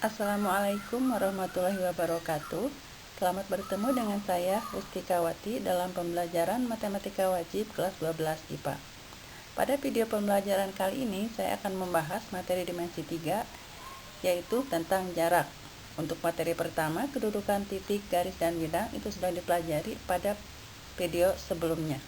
Assalamualaikum warahmatullahi wabarakatuh. Selamat bertemu dengan saya Rustikawati dalam pembelajaran Matematika Wajib kelas 12 IPA. Pada video pembelajaran kali ini saya akan membahas materi dimensi 3, yaitu tentang jarak. Untuk materi pertama, kedudukan titik, garis, dan bidang itu sudah dipelajari pada video sebelumnya.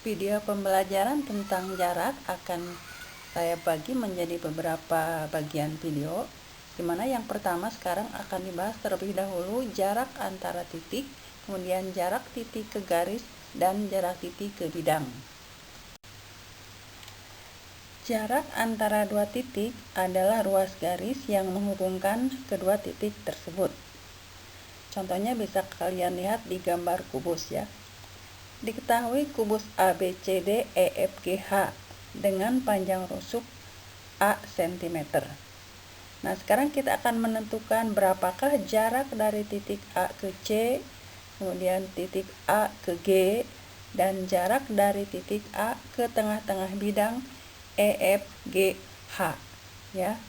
Video pembelajaran tentang jarak akan saya bagi menjadi beberapa bagian video, di mana yang pertama sekarang akan dibahas terlebih dahulu jarak antara titik, kemudian jarak titik ke garis, dan jarak titik ke bidang. Jarak antara dua titik adalah ruas garis yang menghubungkan kedua titik tersebut. Contohnya bisa kalian lihat di gambar kubus ya. Diketahui kubus ABCD EFGH dengan panjang rusuk A cm. Nah, sekarang kita akan menentukan berapakah jarak dari titik A ke C, kemudian titik A ke G, dan jarak dari titik A ke tengah-tengah bidang EFGH ya.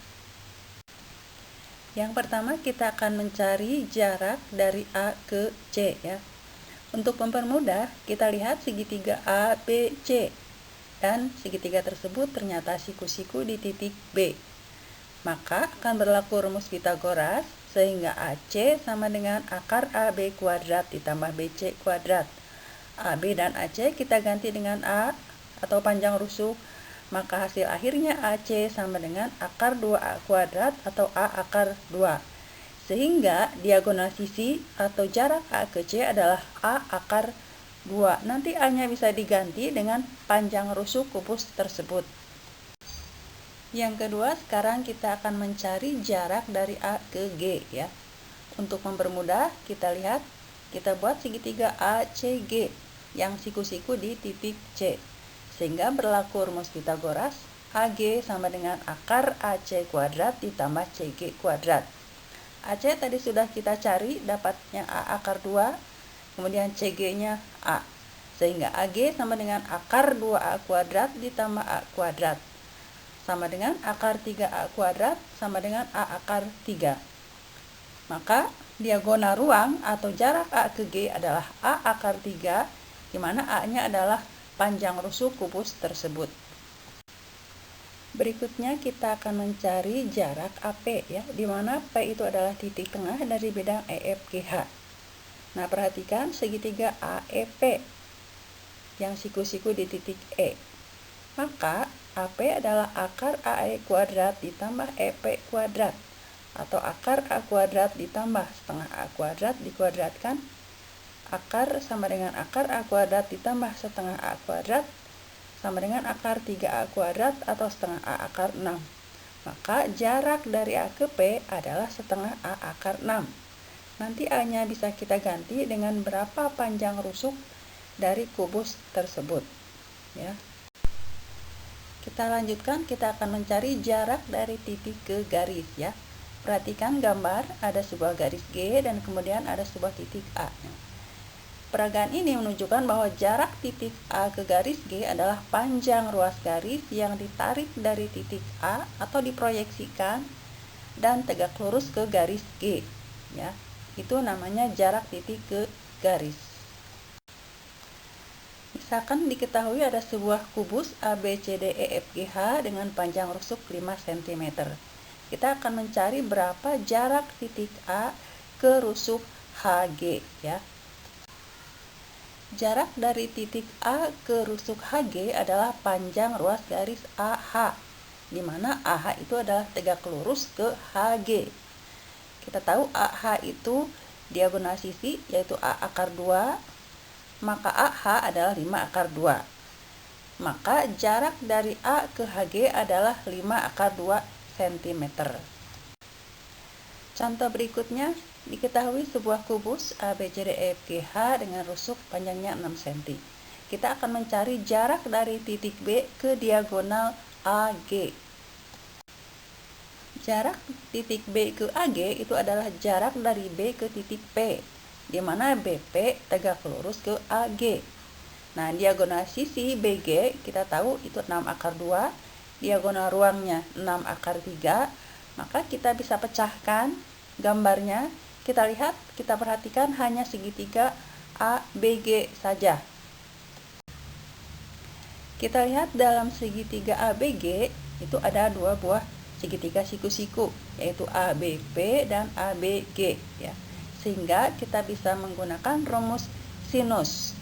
Yang pertama kita akan mencari jarak dari A ke C ya. Untuk mempermudah, kita lihat segitiga ABC. Dan segitiga tersebut ternyata siku-siku di titik B. Maka akan berlaku rumus Pitagoras, sehingga AC sama dengan akar AB kuadrat ditambah BC kuadrat. AB dan AC kita ganti dengan A atau panjang rusuk, maka hasil akhirnya AC sama dengan akar 2A kuadrat atau A akar 2. Sehingga diagonal sisi atau jarak A ke C adalah A akar 2. Nanti A-nya bisa diganti dengan panjang rusuk kubus tersebut. Yang kedua, sekarang kita akan mencari jarak dari A ke G ya. Untuk mempermudah, kita lihat, kita buat segitiga ACG yang siku-siku di titik C. Sehingga berlaku rumus Pitagoras, AG sama dengan akar AC kuadrat ditambah CG kuadrat. AC tadi sudah kita cari, dapatnya A akar 2. Kemudian CG-nya A, sehingga AG sama dengan akar 2A kuadrat ditambah A kuadrat, sama dengan akar 3A kuadrat sama dengan A akar 3. Maka diagonal ruang atau jarak A ke G adalah A akar 3, di mana A-nya adalah panjang rusuk kubus tersebut. Berikutnya kita akan mencari jarak AP ya, di mana P itu adalah titik tengah dari bidang EFGH. Nah, perhatikan segitiga AEP yang siku-siku di titik E. Maka AP adalah akar AE kuadrat ditambah EP kuadrat, atau akar A kuadrat ditambah setengah A kuadrat dikuadratkan. Akar sama dengan akar A kuadrat ditambah setengah A kuadrat sama dengan akar 3A kuadrat atau setengah A akar 6. Maka jarak dari A ke P adalah setengah A akar 6. Nanti A-nya bisa kita ganti dengan berapa panjang rusuk dari kubus tersebut ya. Kita lanjutkan, kita akan mencari jarak dari titik ke garis ya. Perhatikan gambar, ada sebuah garis G dan kemudian ada sebuah titik A. Peragaan ini menunjukkan bahwa jarak titik A ke garis G adalah panjang ruas garis yang ditarik dari titik A atau diproyeksikan dan tegak lurus ke garis G ya. Itu namanya jarak titik ke garis. Misalkan diketahui ada sebuah kubus ABCDEFGH dengan panjang rusuk 5 cm. Kita akan mencari berapa jarak titik A ke rusuk HG ya. Jarak dari titik A ke rusuk HG adalah panjang ruas garis AH, di mana AH itu adalah tegak lurus ke HG. Kita tahu AH itu diagonal sisi, yaitu A akar 2, maka AH adalah 5 akar 2. Maka jarak dari A ke HG adalah 5 akar 2 cm. Contoh berikutnya, diketahui sebuah kubus ABCDEFGH dengan rusuk panjangnya 6 cm. Kita akan mencari jarak dari titik B ke diagonal AG. Jarak titik B ke AG itu adalah jarak dari B ke titik P, di mana BP tegak lurus ke AG. Nah, diagonal sisi BG kita tahu itu 6 akar 2, diagonal ruangnya 6 akar 3, Maka kita bisa pecahkan gambarnya. Kita lihat, kita perhatikan hanya segitiga ABG saja. Kita lihat dalam segitiga ABG itu ada dua buah segitiga siku-siku, yaitu ABP dan ABG ya. Sehingga kita bisa menggunakan rumus sinus.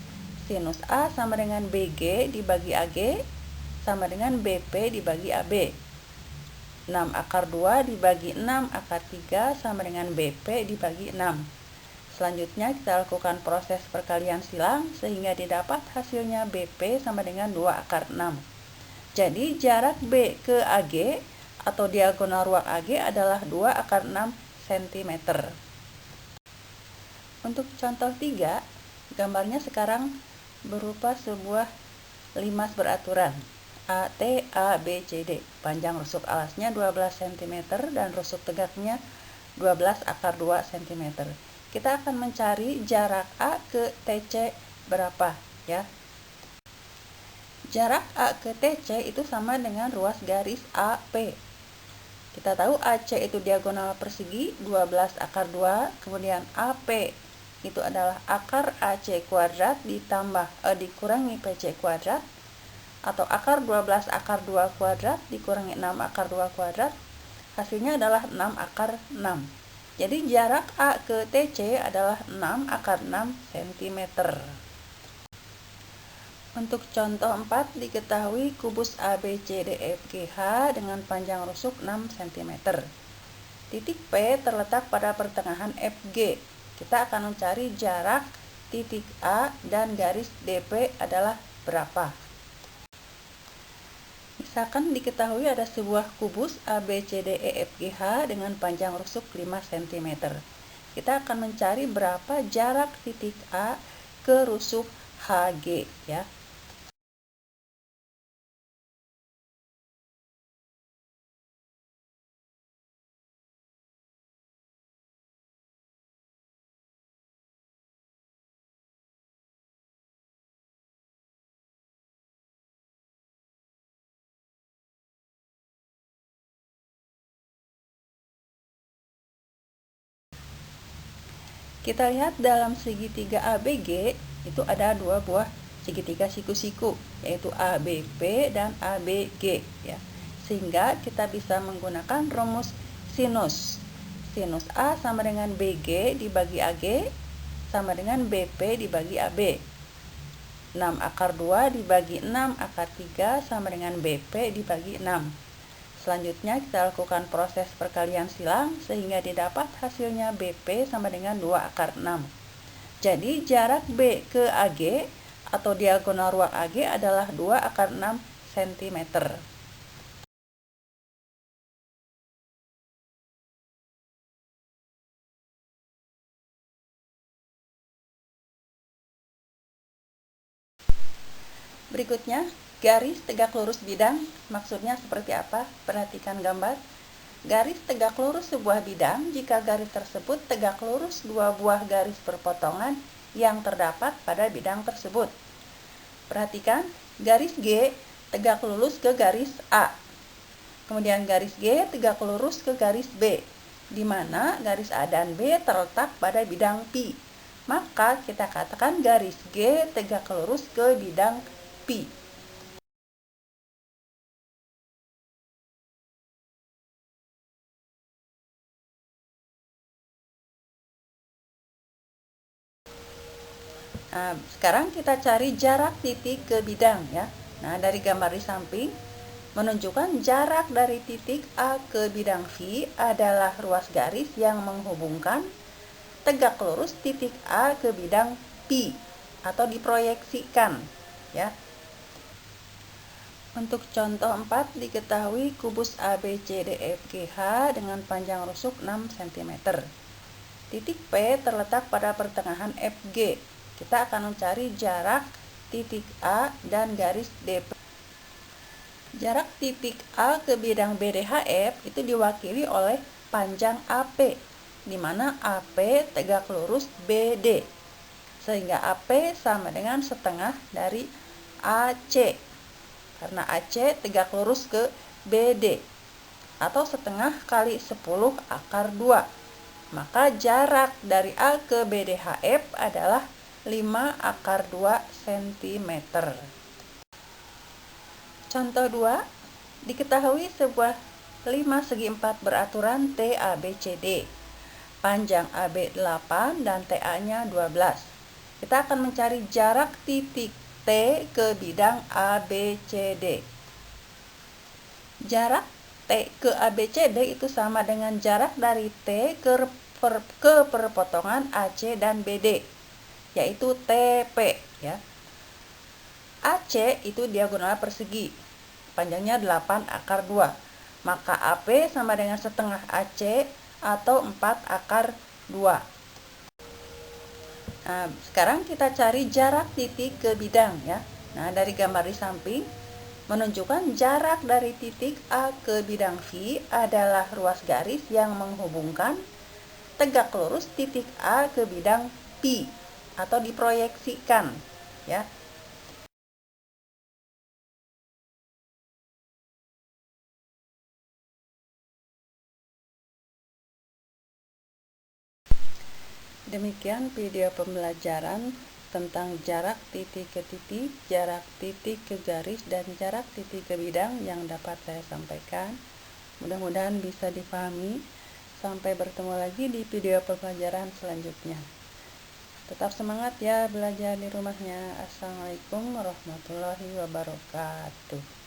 Sinus A sama dengan BG dibagi AG sama dengan BP dibagi AB. 6 akar 2 dibagi 6 akar 3 sama dengan BP dibagi 6. Selanjutnya kita lakukan proses perkalian silang sehingga didapat hasilnya BP sama dengan 2 akar 6. Jadi jarak B ke AG atau diagonal ruang AG adalah 2 akar 6 cm. Untuk contoh 3, gambarnya sekarang berupa sebuah limas beraturan AT, A, B, C, D. Panjang rusuk alasnya 12 cm dan rusuk tegaknya 12 akar 2 cm. Kita akan mencari jarak A ke TC berapa ya. Jarak A ke TC itu sama dengan ruas garis AP. Kita tahu AC itu diagonal persegi 12 akar 2, kemudian AP itu adalah akar AC kuadrat dikurangi PC kuadrat, atau akar 12 akar 2 kuadrat dikurangi 6 akar 2 kuadrat, hasilnya adalah 6 akar 6. Jadi jarak A ke TC adalah 6 akar 6 cm. Untuk contoh 4, diketahui kubus ABCDEFGH dengan panjang rusuk 6 cm. Titik P terletak pada pertengahan FG. Kita akan mencari jarak titik A dan garis DP adalah berapa. Misalkan diketahui ada sebuah kubus ABCDEFGH dengan panjang rusuk 5 cm. Kita akan mencari berapa jarak titik A ke rusuk HG ya. Kita lihat dalam segitiga ABG itu ada dua buah segitiga siku-siku, yaitu ABP dan ABG ya. Sehingga kita bisa menggunakan rumus sinus. Sinus A sama dengan BG dibagi AG sama dengan BP dibagi AB. 6 akar 2 dibagi 6 akar 3 sama dengan BP dibagi 6. Selanjutnya kita lakukan proses perkalian silang sehingga didapat hasilnya BP sama dengan 2 akar 6. Jadi jarak B ke AG atau diagonal ruang AG adalah 2 akar 6 cm. Berikutnya, garis tegak lurus bidang, maksudnya seperti apa? Perhatikan gambar. Garis tegak lurus sebuah bidang jika garis tersebut tegak lurus dua buah garis perpotongan yang terdapat pada bidang tersebut. Perhatikan, garis G tegak lurus ke garis A. Kemudian garis G tegak lurus ke garis B, di mana garis A dan B terletak pada bidang P. Maka kita katakan garis G tegak lurus ke bidang P. Nah, sekarang kita cari jarak titik ke bidang ya. Nah, dari gambar di samping menunjukkan jarak dari titik A ke bidang V adalah ruas garis yang menghubungkan tegak lurus titik A ke bidang P atau diproyeksikan ya. Untuk contoh 4, diketahui kubus ABCDEFGH dengan panjang rusuk 6 cm. Titik P terletak pada pertengahan FG. Kita akan mencari jarak titik A dan garis DP. Jarak titik A ke bidang BDHF itu diwakili oleh panjang AP, di mana AP tegak lurus BD. Sehingga AP sama dengan setengah dari AC. Karena AC tegak lurus ke BD. atau setengah kali 10 akar 2. Maka jarak dari A ke BDHF adalah 5 akar 2 cm. Contoh 2, diketahui sebuah 5 segi 4 beraturan TABCD. Panjang AB 8 dan TA-nya 12. Kita akan mencari jarak titik T ke bidang ABCD. Jarak T ke ABCD itu sama dengan jarak dari T ke perpotongan AC dan BD, yaitu TP ya. AC itu diagonal persegi, panjangnya 8 akar 2. Maka AP sama dengan setengah AC atau 4 akar 2. Nah, sekarang kita cari jarak titik ke bidang ya. Nah, dari gambar di samping menunjukkan jarak dari titik A ke bidang V adalah ruas garis yang menghubungkan tegak lurus titik A ke bidang P atau diproyeksikan ya. Demikian video pembelajaran tentang jarak titik ke titik, jarak titik ke garis, dan jarak titik ke bidang yang dapat saya sampaikan. Mudah-mudahan bisa dipahami. Sampai bertemu lagi di video pembelajaran selanjutnya. Tetap semangat ya belajar di rumahnya. Assalamualaikum warahmatullahi wabarakatuh.